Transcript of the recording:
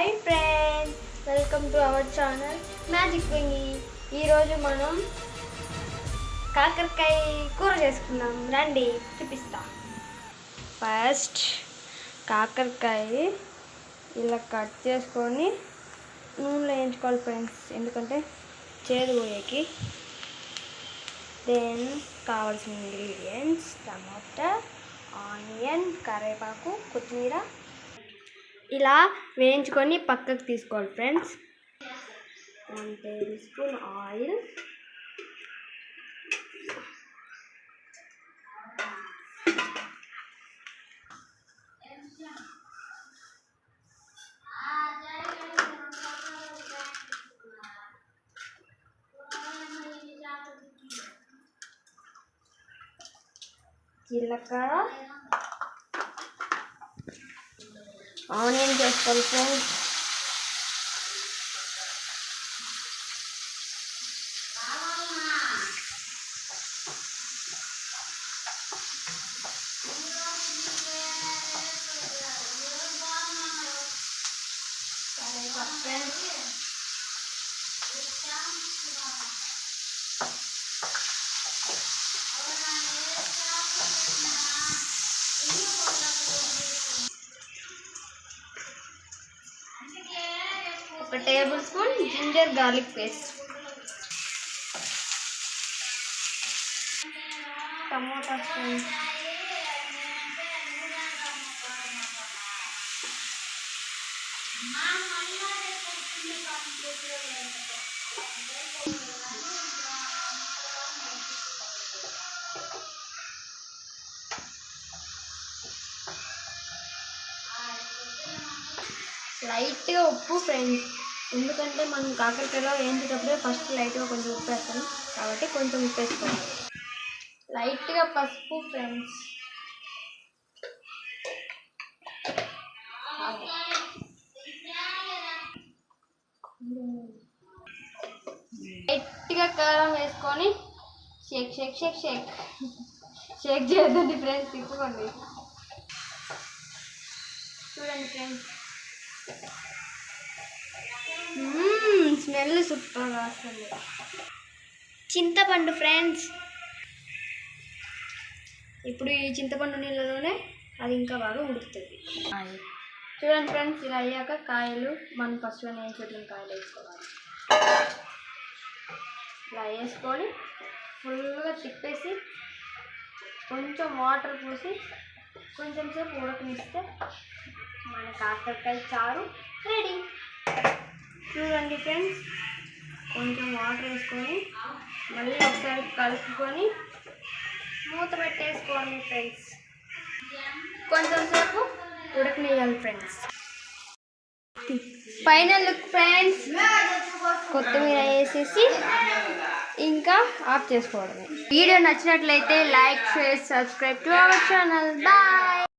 Hi friends, welcome to our channel magic Vengi. ఈరోజు మనం కాకరకాయ కూర చేసుకుందాం. రండి చూపిస్తా. ఫస్ట్ కాకరకాయ ఇలా కట్ చేసుకొని నూనెలో వేయించుకోవాలి ఫ్రెండ్స్, ఎందుకంటే చేదు పోయేకి. దెన్ కావాల్సిన ఇంగ్రీడియంట్స్ టమాటా, ఆనియన్, కరివేపాకు, కొత్తిమీర ఇలా వేయించుకొని పక్కకు తీసుకోవాలి ఫ్రెండ్స్. 1 టేబుల్ స్పూన్ ఆయిల్, జీలకర్ర, ఆనియన్ చేసుకోవాలి ఫ్రెండ్స్. ఒక tablespoon ginger garlic paste, tomato friends, లైట్గా ఉప్పు ఫ్రెండ్స్, ఎందుకంటే మనం కాకరకాయలో వేయించేటప్పుడే ఫస్ట్ లైట్గా కొంచెం ఉప్పు వేస్తాం కాబట్టి కొంచెం ఉప్పు వేసుకోవాలి. లైట్గా పసుపు ఫ్రెండ్స్, లైట్గా కారం వేసుకొని షేక్ షేక్ షేక్ షేక్ షేక్ చేద్దండి ఫ్రెండ్స్, తిప్పుకోండి. చూడండి ఫ్రెండ్స్, స్మెల్ సూపర్గా వస్తుంది. చింతపండు ఫ్రెండ్స్, ఇప్పుడు ఈ చింతపండు నీళ్ళలోనే అది ఇంకా బాగా ఉడుకుతుంది. చూడండి ఫ్రెండ్స్, ఇలా అయ్యాక కాయలు మనం ఫస్ట్ వేయించుకున్న కాయలు వేసుకోవాలి. ఇలా వేసుకొని ఫుల్గా తిప్పేసి కొంచెం వాటర్ పోసి కొంచెం సేపు ఉడకనిస్తే మన కాకరకాయ చారు రెడీ. చూడండి ఫ్రెండ్స్, కొంచెం వాటర్ వేసుకొని మళ్ళీ ఒకసారి కలుపుకొని మూత పెట్టేసుకోండి ఫ్రెండ్స్. కొంచెం సేపు ఉడకనియాలి ఫ్రెండ్స్. ఫైనల్ లుక్ ఫ్రెండ్స్, కొత్తిమీర వేసేసి ఇంకా ఆఫ్ చేసుకోవడమే. వీడియో నచ్చినట్లయితే like, share, subscribe to our channel. Bye.